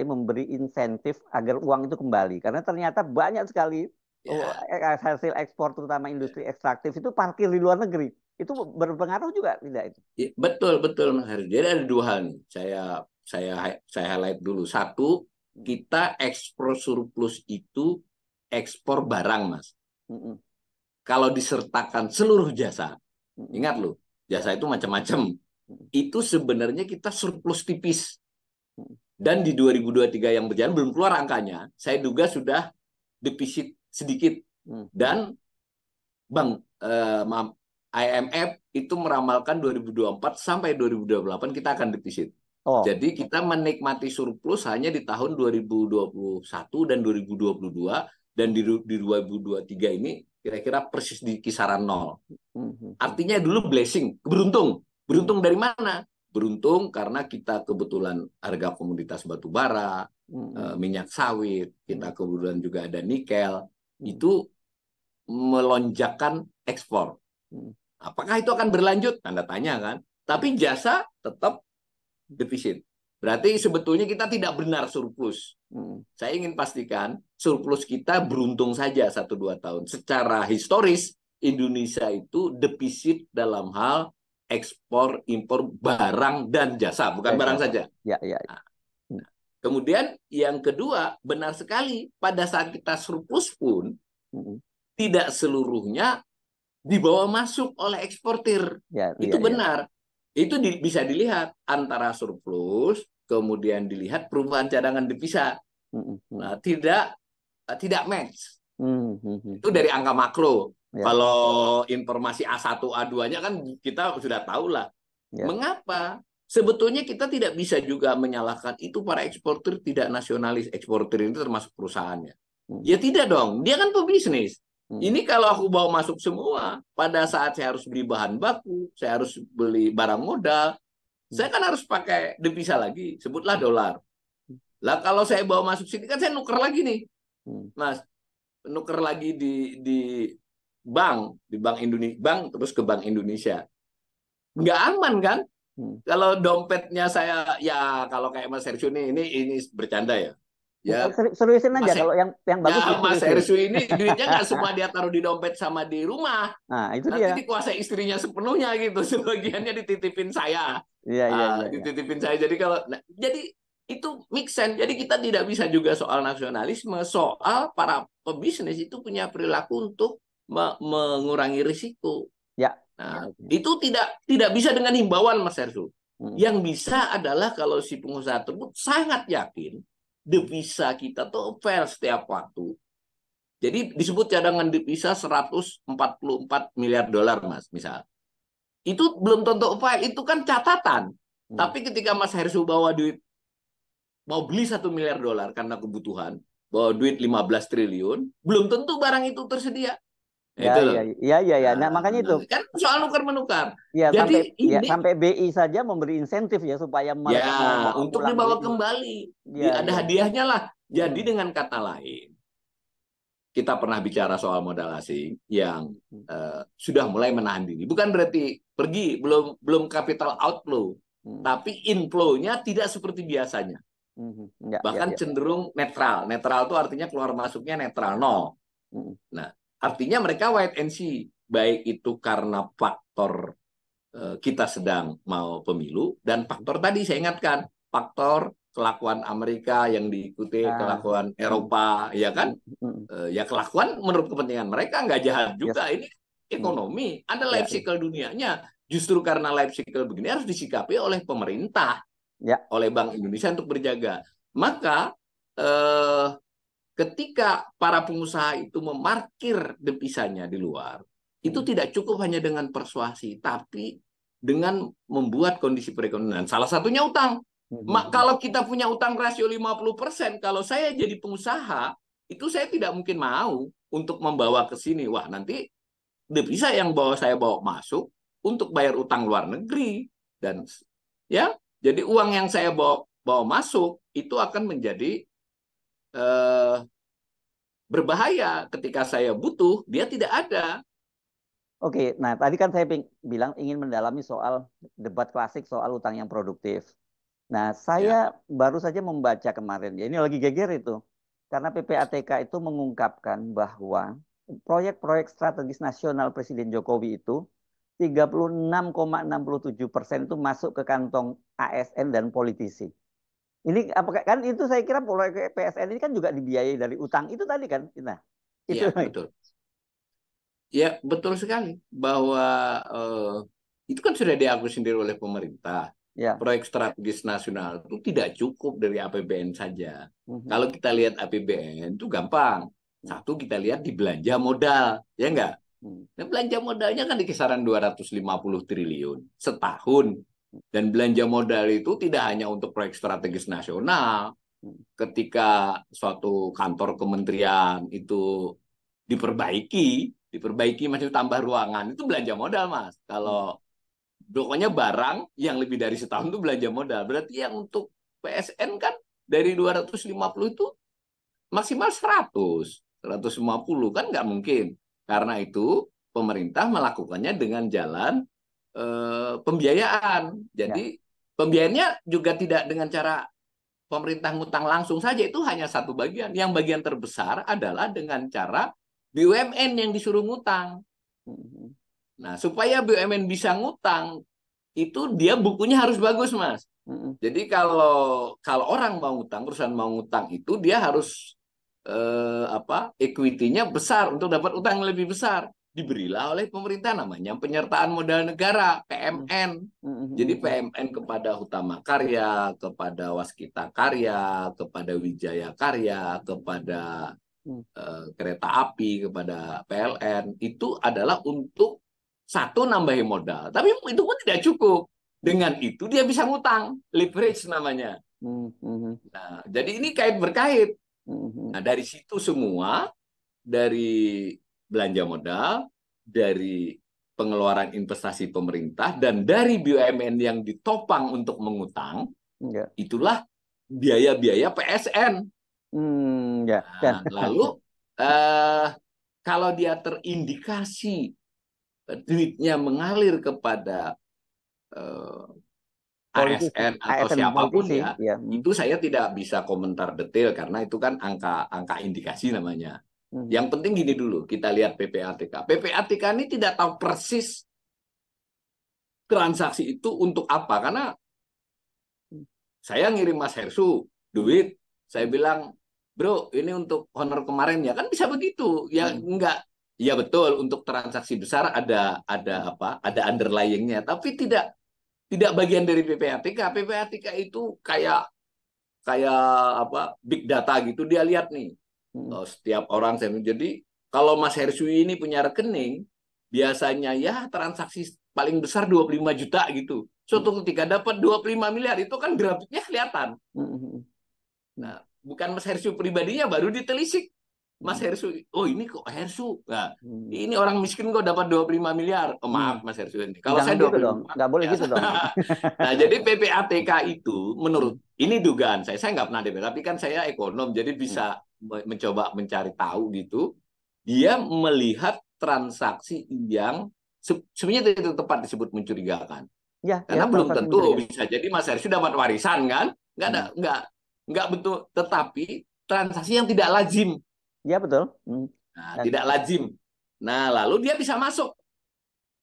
memberi insentif agar uang itu kembali. Karena ternyata banyak sekali ya. hasil ekspor terutama industri ekstraktif itu parkir di luar negeri. Itu berpengaruh juga tidak itu? Ya, betul betul Mas Haris. Jadi ada dua hal nih. Saya highlight dulu. Satu, kita ekspor surplus itu ekspor barang, Mas. Mm-mm. Kalau disertakan seluruh jasa, Mm-mm. ingat loh, Ya. jasa itu macam-macam. Mm-mm. Itu sebenarnya kita surplus tipis. Mm-mm. Dan di 2023 yang berjalan belum keluar angkanya. Saya duga sudah defisit sedikit. Mm-mm. Dan Bang, IMF itu meramalkan 2024 sampai 2028 kita akan defisit. Oh. Jadi kita menikmati surplus hanya di tahun 2021 dan 2022, dan di 2023 ini kira-kira persis di kisaran nol. Mm-mm. Artinya dulu blessing, beruntung. Mm-mm. Beruntung dari mana? Beruntung karena kita kebetulan harga komoditas batu bara, Mm-mm. minyak sawit, kita Mm-mm. kebetulan juga ada nikel, Mm-mm. itu melonjakkan ekspor. Apakah itu akan berlanjut? Tanda tanya kan. Tapi jasa tetap defisit. Berarti sebetulnya kita tidak benar surplus. Saya ingin pastikan surplus kita beruntung saja 1-2 tahun. Secara historis Indonesia itu defisit dalam hal ekspor impor barang dan jasa, bukan barang saja. Ya, ya. Nah, kemudian yang kedua, benar sekali pada saat kita surplus pun tidak seluruhnya dibawa masuk oleh eksportir. Ya, Itu ya, benar. Itu bisa dilihat antara surplus, kemudian dilihat perubahan cadangan devisa. Nah, tidak match. Itu dari angka makro. Ya. Kalau informasi A1, A2-nya kan kita sudah tahu lah. Ya. Mengapa? Sebetulnya kita tidak bisa juga menyalahkan itu para eksportir tidak nasionalis. Eksportir itu termasuk perusahaannya. Ya tidak dong, dia kan pebisnis. Ini kalau aku bawa masuk semua, pada saat saya harus beli bahan baku, saya harus beli barang modal, saya kan harus pakai devisa lagi, sebutlah dolar. Lah kalau saya bawa masuk sini kan saya nuker lagi nih, Mas, nuker lagi di bank Indonesia, bank terus ke Bank Indonesia, nggak aman kan? Kalau dompetnya saya, ya kalau kayak Mas Hersyu ini bercanda ya. Ya, seriusin aja kalau yang bagus. Ya, Mas Hersyu ini duitnya nggak semua dia taruh di dompet sama di rumah. Nah, itu nanti dia. dikuasai istrinya sepenuhnya gitu, sebagiannya dititipin saya. Iya. Dititipin saya. Jadi jadi itu make sense. Jadi kita tidak bisa juga soal nasionalisme, soal para pebisnis itu punya perilaku untuk mengurangi risiko. Ya. Nah, itu tidak bisa dengan himbauan, Mas Hersyu. Yang bisa adalah kalau si pengusaha tersebut sangat yakin devisa kita tuh fair setiap waktu. Jadi disebut cadangan devisa 144 miliar dolar, Mas, misal. Itu belum tentu fair, itu kan catatan. Tapi ketika Mas Hersyu bawa duit, mau beli 1 miliar dolar karena kebutuhan, bawa duit 15 triliun, belum tentu barang itu tersedia. Ya. Nah, makanya itu kan soal nukar-menukar. Ya, jadi sampai BI saja memberi insentif ya supaya mereka mau untuk dibawa kembali. Ada hadiahnya lah. Jadi dengan kata lain, kita pernah bicara soal modal asing yang sudah mulai menahan diri. Bukan berarti pergi, belum capital outflow, tapi inflow-nya tidak seperti biasanya. Bahkan cenderung netral. Netral itu artinya keluar masuknya netral, nol. Nah, artinya mereka wait and see, baik itu karena faktor kita sedang mau pemilu, dan faktor tadi saya ingatkan, faktor kelakuan Amerika yang diikuti kelakuan Eropa, ya kan? Ya kelakuan menurut kepentingan mereka nggak jahat juga. Ini ekonomi, ada life cycle dunianya. Justru karena life cycle begini harus disikapi oleh pemerintah, oleh Bank Indonesia untuk berjaga. Maka ketika para pengusaha itu memarkir devisanya di luar, itu tidak cukup hanya dengan persuasi, tapi dengan membuat kondisi perekonomian. Salah satunya utang. Kalau kita punya utang rasio 50%, kalau saya jadi pengusaha, itu saya tidak mungkin mau untuk membawa ke sini. Wah, nanti devisa yang saya bawa masuk untuk bayar utang luar negeri. Dan ya, jadi uang yang saya bawa masuk itu akan menjadi berbahaya ketika saya butuh, dia tidak ada. Oke, nah tadi kan saya bilang ingin mendalami soal debat klasik soal utang yang produktif. Nah, saya baru saja membaca kemarin, ya ini lagi geger itu. Karena PPATK itu mengungkapkan bahwa proyek-proyek strategis nasional Presiden Jokowi itu 36,67% itu masuk ke kantong ASN dan politisi. Ini apakah kan itu saya kira proyek PSN ini kan juga dibiayai dari utang itu tadi kan? Nah, itu betul. Ya, betul sekali bahwa itu kan sudah diakui sendiri oleh pemerintah. Proyek strategis nasional itu tidak cukup dari APBN saja. Kalau kita lihat APBN itu gampang. Satu, kita lihat di belanja modal, ya enggak? Nah, belanja modalnya kan di kisaran 250 triliun setahun. Dan belanja modal itu tidak hanya untuk proyek strategis nasional. Ketika suatu kantor kementerian itu diperbaiki masih tambah ruangan, itu belanja modal, Mas. Kalau pokoknya barang yang lebih dari setahun itu belanja modal. Berarti yang untuk PSN kan dari 250 itu maksimal 100, 150 kan nggak mungkin. Karena itu pemerintah melakukannya dengan jalan pembiayaan. Jadi pembiayaannya juga tidak dengan cara pemerintah ngutang langsung saja, itu hanya satu bagian. Yang bagian terbesar adalah dengan cara BUMN yang disuruh ngutang. Nah, supaya BUMN bisa ngutang, itu dia bukunya harus bagus, Mas. Jadi kalau orang mau ngutang, perusahaan mau ngutang itu dia harus equity-nya besar untuk dapat utang yang lebih besar. Diberilah oleh pemerintah namanya penyertaan modal negara, PMN. Jadi PMN kepada Hutama Karya, kepada Waskita Karya, kepada Wijaya Karya, kepada kereta api, kepada PLN, itu adalah untuk satu nambahin modal. Tapi itu pun tidak cukup. Dengan itu dia bisa ngutang, leverage namanya. Nah, jadi ini kait berkait. Nah, dari situ semua, dari belanja modal, dari pengeluaran investasi pemerintah, dan dari BUMN yang ditopang untuk mengutang, itulah biaya-biaya PSN. Nah, lalu kalau dia terindikasi duitnya mengalir kepada ASN atau siapapun politisi, ya, itu saya tidak bisa komentar detail karena itu kan angka indikasi namanya. Yang penting gini dulu, kita lihat PPATK. PPATK ini tidak tahu persis transaksi itu untuk apa, karena saya ngirim Mas Hersu duit, saya bilang, bro, ini untuk honor kemarin ya, kan bisa begitu. Ya enggak, ya betul, untuk transaksi besar ada underlying-nya, tapi tidak bagian dari PPATK. PPATK itu kayak big data gitu, dia lihat nih. Setiap orang jadi kalau Mas Hersu ini punya rekening, biasanya ya transaksi paling besar 25 juta gitu. Suatu ketika dapat 25 miliar, itu kan grafiknya kelihatan. Nah, bukan Mas Hersu pribadinya baru ditelisik. Mas Hersu, oh ini kok Hersu. Nah, ini orang miskin kok dapat 25 miliar. Oh, maaf Mas Hersu ini. Kalau jangan saya gitu dong, nggak boleh gitu dong. Nah, jadi PPATK itu menurut ini dugaan saya nggak pernah DP, tapi kan saya ekonom, jadi bisa mencoba mencari tahu gitu. Dia melihat transaksi yang sebenarnya itu tepat disebut mencurigakan. Karena belum tentu bisa jadi Mas Hersu dapat warisan kan? Nggak betul, tetapi transaksi yang tidak lazim. Ya betul. Nah, tidak lazim. Nah, lalu dia bisa masuk.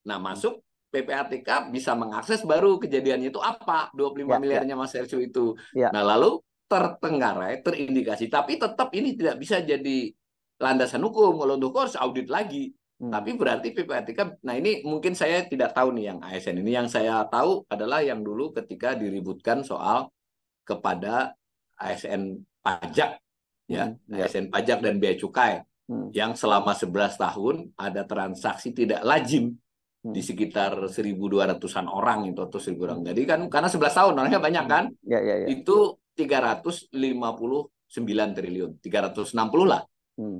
Nah, masuk PPATK bisa mengakses baru kejadiannya itu apa, 25 miliarnya Mas Hersu itu. Nah, lalu tertenggarai, terindikasi, tapi tetap ini tidak bisa jadi landasan hukum. Kalau untuk harus audit lagi. Tapi berarti PPATK, nah ini mungkin saya tidak tahu nih yang ASN ini. Yang saya tahu adalah yang dulu ketika diributkan soal kepada ASN pajak, ya, ASN pajak dan bea cukai, yang selama 11 tahun ada transaksi tidak lazim di sekitar 1.200-an orang itu, atau 1.000 orang. Jadi kan karena 11 tahun orangnya banyak kan, itu 359 triliun, 360 lah.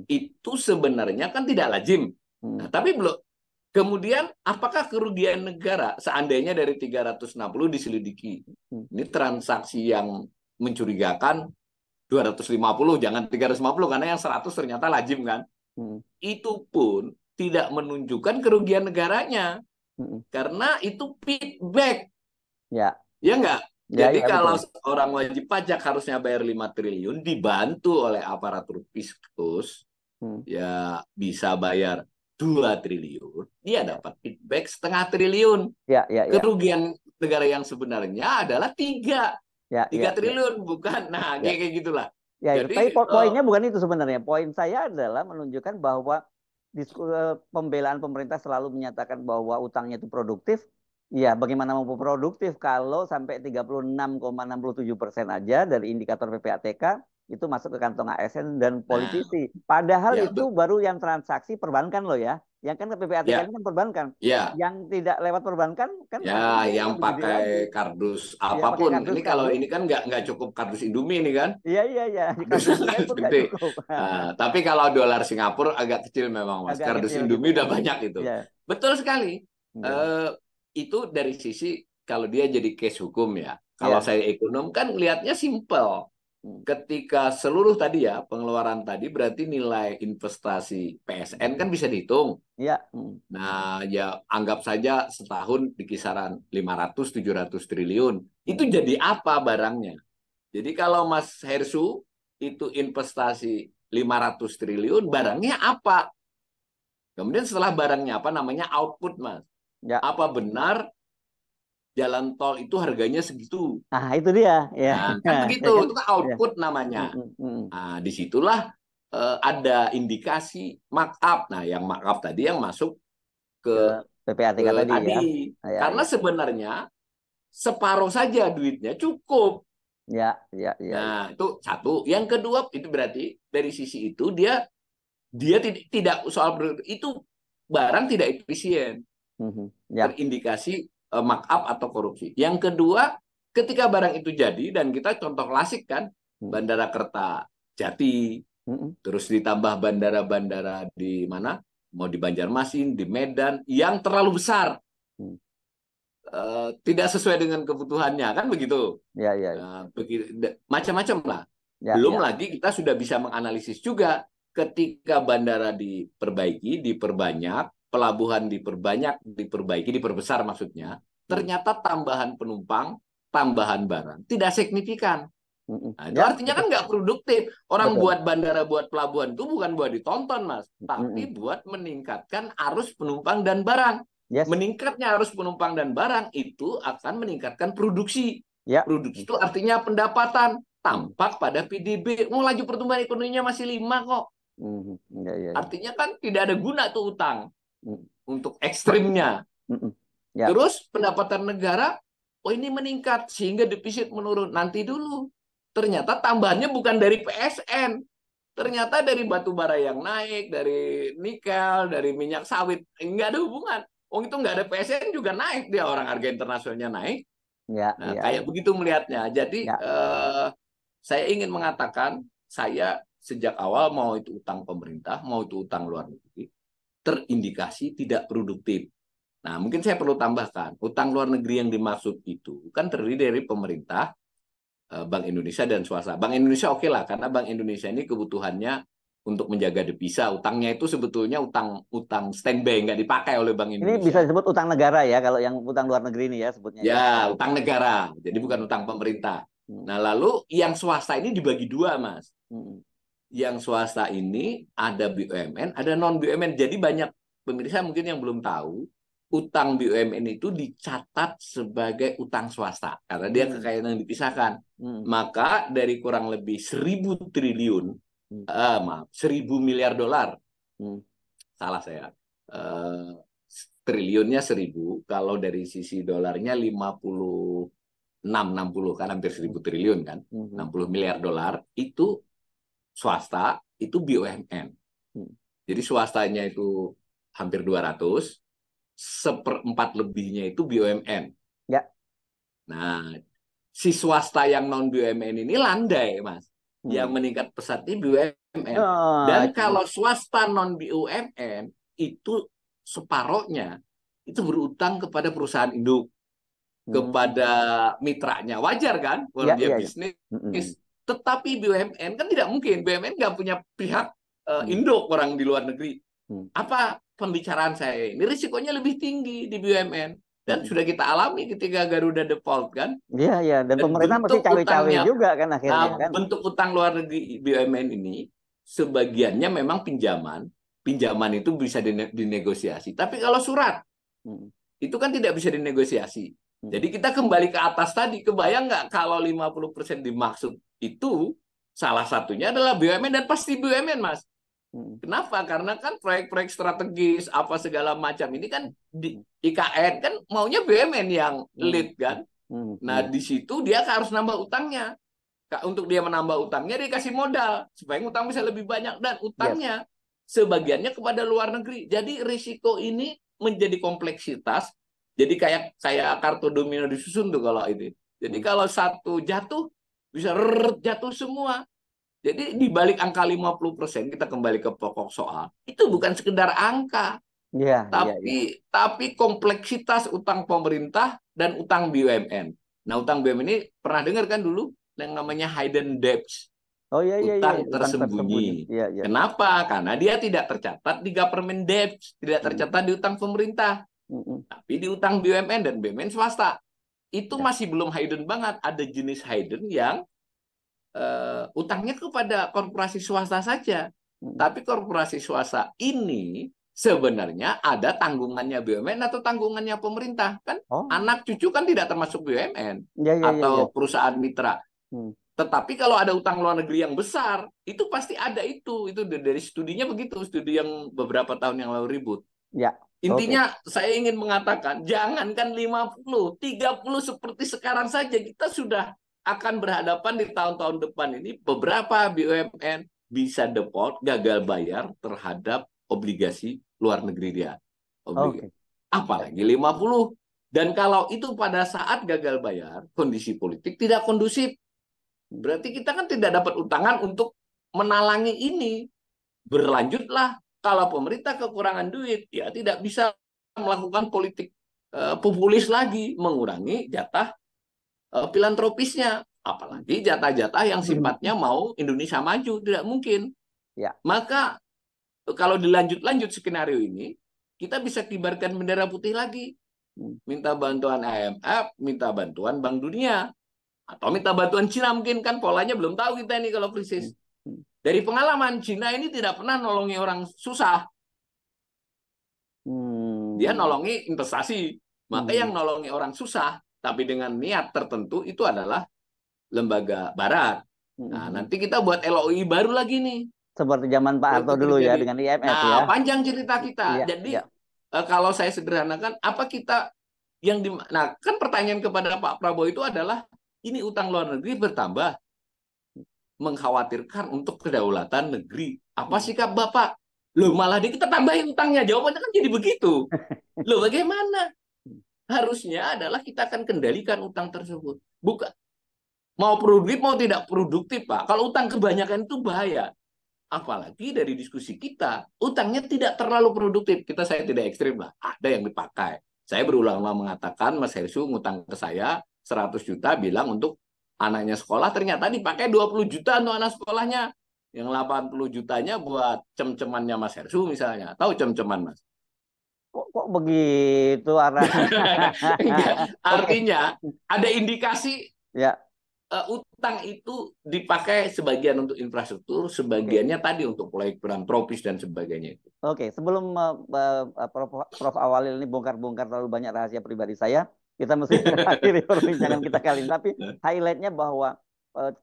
Itu sebenarnya kan tidak lazim. Nah, tapi belum. Kemudian apakah kerugian negara seandainya dari 360 diselidiki? Ini transaksi yang mencurigakan 250, jangan 350 karena yang 100 ternyata lazim kan. Itu pun tidak menunjukkan kerugian negaranya. Karena itu feedback. Ya enggak? Jadi kalau orang wajib pajak harusnya bayar 5 triliun dibantu oleh aparatur fiskus, ya bisa bayar 2 triliun, dia dapat feedback 0,5 triliun. Kerugian negara yang sebenarnya adalah 3 triliun, bukan. Nah, kayak gitulah. Jadi, tapi poinnya bukan itu sebenarnya. Poin saya adalah menunjukkan bahwa pembelaan pemerintah selalu menyatakan bahwa utangnya itu produktif. Ya, bagaimana mau produktif kalau sampai 36,67% aja dari indikator PPATK itu masuk ke kantong ASN dan politisi. Padahal itu baru yang transaksi perbankan loh ya. Yang kan PPATK ini kan perbankan. Yang tidak lewat perbankan kan yang pakai kardus apapun. Pakai kardus, ini kalau ini kan nggak cukup kardus Indomie ini kan. Iya. Kardus pun nggak cukup. Tapi kalau dolar Singapura agak kecil memang Mas. Kardus Indomie udah banyak itu. Betul sekali. Itu dari sisi kalau dia jadi case hukum ya. Kalau saya ekonom kan lihatnya simple. ketika seluruh tadi ya pengeluaran tadi berarti nilai investasi PSN kan bisa dihitung. Ya. Nah, ya anggap saja setahun di kisaran 500-700 triliun. Itu jadi apa barangnya? Jadi kalau Mas Hersu itu investasi 500 triliun, barangnya apa? Kemudian setelah barangnya apa namanya output, Mas. Ya. Apa benar jalan tol itu harganya segitu? Ah, itu dia. Ya. Nah, kan begitu, Ya kan? itu kan Ya. output namanya. Nah, disitulah ada indikasi markup. Nah, yang markup tadi yang masuk Ke ke PPATK tadi ya. tadi. Ya, Karena ya. sebenarnya separuh saja duitnya cukup. Ya, ya, ya, ya. Nah, itu satu. Yang kedua itu berarti dari sisi itu dia tidak soal itu barang tidak efisien, Ya. terindikasi markup atau korupsi. Yang kedua, ketika barang itu jadi dan kita contoh klasik kan Bandara Kertajati, terus ditambah bandara-bandara di mana? Mau di Banjarmasin, di Medan yang terlalu besar. Tidak sesuai dengan kebutuhannya kan begitu. Ya, ya, ya. Macam-macam lah. Ya, Belum ya. lagi kita sudah bisa menganalisis juga ketika bandara diperbaiki, diperbanyak, pelabuhan diperbaiki, diperbesar maksudnya, ternyata tambahan penumpang, tambahan barang tidak signifikan. Nah, itu Ya, artinya kan betul. nggak produktif. Orang Betul. buat bandara, buat pelabuhan itu bukan buat ditonton, Mas, tapi buat meningkatkan arus penumpang dan barang. Yes. Meningkatnya arus penumpang dan barang itu akan meningkatkan produksi. Ya. Produksi itu artinya pendapatan. Tampak pada PDB. Mau laju pertumbuhan ekonominya masih 5 kok. Ya, ya, ya. Artinya kan tidak ada guna tuh utang untuk ekstrimnya. Ya. Terus pendapatan negara, oh ini meningkat sehingga defisit menurun. Nanti dulu. Ternyata tambahannya bukan dari PSN. Ternyata dari batu bara yang naik, dari nikel, dari minyak sawit. Enggak ada hubungan. Oh itu nggak ada PSN juga naik dia, orang harga internasionalnya naik. Ya, Nah, ya, kayak ya. begitu melihatnya. Jadi Ya. saya ingin mengatakan saya sejak awal mau itu utang pemerintah, mau itu utang luar negeri, terindikasi tidak produktif. Nah, mungkin saya perlu tambahkan, utang luar negeri yang dimaksud itu kan terdiri dari pemerintah, Bank Indonesia dan swasta. Bank Indonesia oke lah, karena Bank Indonesia ini kebutuhannya untuk menjaga devisa. Utangnya itu sebetulnya utang standby, nggak dipakai oleh Bank Ini bisa Indonesia. disebut utang negara ya, kalau yang utang luar negeri ini ya sebutnya ya. Ya, utang negara, jadi bukan Hmm. utang pemerintah. Hmm. Nah, lalu yang swasta ini dibagi dua, Mas. Hmm. Yang swasta ini ada BUMN, ada non BUMN. Jadi banyak pemirsa mungkin yang belum tahu, utang BUMN itu dicatat sebagai utang swasta karena dia kekayaan yang dipisahkan. Maka dari kurang lebih 1.000 triliun, maaf, 1.000 miliar dolar, salah saya, triliunnya 1.000, kalau dari sisi dolarnya 60 kan hampir 1.000 triliun kan, 60 miliar dolar itu swasta, itu BUMN. Jadi swastanya itu hampir 200, seperempat lebihnya itu BUMN. Ya. Nah, si swasta yang non BUMN ini landai, Mas. Yang meningkat pesat ini BUMN. Dan kalau swasta non BUMN itu separohnya itu berutang kepada perusahaan induk, kepada mitranya. Wajar kan? Kalau Ya, dia ya, ya. bisnis. Tetapi BUMN kan tidak mungkin. BUMN nggak punya pihak induk orang di luar negeri. Apa pembicaraan saya? Ini risikonya lebih tinggi di BUMN. Dan sudah kita alami ketika Garuda default kan. Iya, iya. Dan pemerintah mesti bentuk cawe-cawe utangnya, juga kan akhirnya nah kan. bentuk utang luar negeri BUMN ini sebagiannya memang pinjaman. Pinjaman itu bisa dinegosiasi. Tapi kalau surat, itu kan tidak bisa dinegosiasi. Jadi kita kembali ke atas tadi. Kebayang nggak kalau 50% dimaksud itu, salah satunya adalah BUMN dan pasti BUMN, Mas. Kenapa? Karena kan proyek-proyek strategis, apa segala macam. Ini kan di IKN kan maunya BUMN yang lead kan. Nah, di situ dia harus nambah utangnya. Untuk dia menambah utangnya, dia kasih modal. Supaya utang bisa lebih banyak. Dan utangnya sebagiannya kepada luar negeri. Jadi risiko ini menjadi kompleksitas. Jadi kayak kartu domino disusun tuh kalau itu. Jadi kalau satu jatuh, bisa jatuh semua. Jadi di balik angka 50%, kita kembali ke pokok soal. Itu bukan sekedar angka. Iya, iya, iya. Tapi kompleksitas utang pemerintah dan utang BUMN. Nah, utang BUMN ini pernah dengar kan dulu? yang namanya hidden debts, Oh iya iya iya, utang utang tersembunyi. tersembunyi. Iya iya. Kenapa? Karena dia tidak tercatat di government debts, tidak Hmm. tercatat di utang pemerintah, Hmm. tapi di utang BUMN dan BUMN swasta. Itu Ya. masih belum hidden banget. Ada jenis hidden yang utangnya kepada korporasi swasta saja. Hmm. Tapi korporasi swasta ini sebenarnya ada tanggungannya BUMN atau tanggungannya pemerintah. Kan Oh. anak cucu kan tidak termasuk BUMN Iya iya iya iya. atau perusahaan mitra. Hmm. Tetapi kalau ada utang luar negeri yang besar, itu pasti ada itu. Itu dari studinya begitu, studi yang beberapa tahun yang lalu ribut. Ya. Oke. Intinya saya ingin mengatakan, jangankan 50, 30 seperti sekarang saja kita sudah akan berhadapan di tahun-tahun depan ini beberapa BUMN bisa default, gagal bayar terhadap obligasi luar negeri dia. Oke. Apalagi 50. Dan kalau itu pada saat gagal bayar, kondisi politik tidak kondusif. Berarti kita kan tidak dapat utangan untuk menalangi ini. Berlanjutlah. Kalau pemerintah kekurangan duit, ya tidak bisa melakukan politik populis lagi, mengurangi jatah filantropisnya. Apalagi jatah-jatah yang sifatnya mau Indonesia maju, tidak mungkin. Ya. Maka kalau dilanjut-lanjut skenario ini, kita bisa kibarkan bendera putih lagi. Minta bantuan IMF, minta bantuan Bank Dunia, atau minta bantuan Cina mungkin, kan polanya belum tahu kita ini kalau krisis. Dari pengalaman, Cina ini tidak pernah nolongi orang susah. Dia nolongi investasi. Maka yang nolongi orang susah, tapi dengan niat tertentu, itu adalah lembaga barat. Nah, nanti kita buat LOI baru lagi nih. Seperti zaman Pak Harto dulu ya, dengan IMF ya. Nah, panjang cerita kita. Iya, Jadi, iya. kalau saya sederhanakan, apa kita yang nah, kan pertanyaan kepada Pak Prabowo itu adalah, ini utang luar negeri bertambah, mengkhawatirkan untuk kedaulatan negeri. Apa sikap Bapak? Loh, malah kita tambahin utangnya. Jawabannya kan jadi begitu. Loh, bagaimana? Harusnya adalah kita akan kendalikan utang tersebut. Bukan mau produktif mau tidak produktif, Pak. Kalau utang kebanyakan itu bahaya. Apalagi dari diskusi kita, utangnya tidak terlalu produktif. Saya tidak ekstrim lah. Ada yang dipakai. Saya berulang-ulang mengatakan, Mas Hersu ngutang ke saya 100 juta, bilang untuk anaknya sekolah, ternyata dipakai 20 juta untuk anak sekolahnya. Yang 80 jutanya buat cem-cemannya Mas Hersu misalnya. Tahu cem-ceman, Mas? Kok begitu arahnya? Enggak. Oke. Artinya ada indikasi Ya. utang itu dipakai sebagian untuk infrastruktur, Oke. sebagiannya tadi untuk proyek filantropis dan sebagainya itu. Oke, sebelum Prof Awalil ini bongkar-bongkar terlalu banyak rahasia pribadi saya, kita mesti akhiri perbincangan kita kali ini. Tapi highlightnya bahwa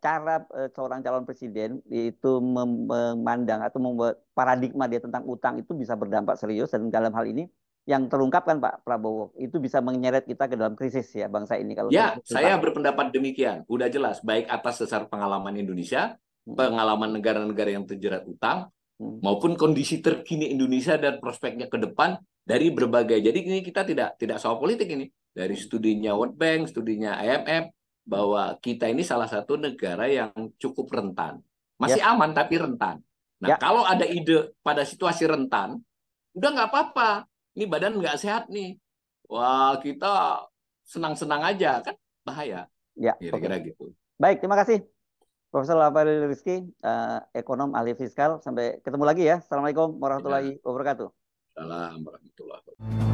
cara seorang calon presiden itu memandang atau membuat paradigma dia tentang utang itu bisa berdampak serius, dan dalam hal ini yang terungkapkan Pak Prabowo itu bisa menyeret kita ke dalam krisis ya bangsa ini kalau Ya, saya dipakai. berpendapat demikian. Udah jelas, baik atas dasar pengalaman Indonesia, pengalaman negara-negara yang terjerat utang, maupun kondisi terkini Indonesia dan prospeknya ke depan dari berbagai. Jadi ini kita tidak soal politik ini. Dari studinya World Bank, studinya IMF, bahwa kita ini salah satu negara yang cukup rentan. Masih Yes. aman tapi rentan. Nah, Ya. kalau ada ide pada situasi rentan, udah nggak apa-apa. Ini badan nggak sehat nih. Wah, kita senang-senang aja, kan bahaya. Ya. Kira-kira Oke. gitu. Baik, terima kasih Profesor Rafael Rizky, ekonom ahli fiskal. Sampai ketemu lagi ya. Assalamualaikum warahmatullahi Ya, wabarakatuh. salam warahmatullahi wabarakatuh.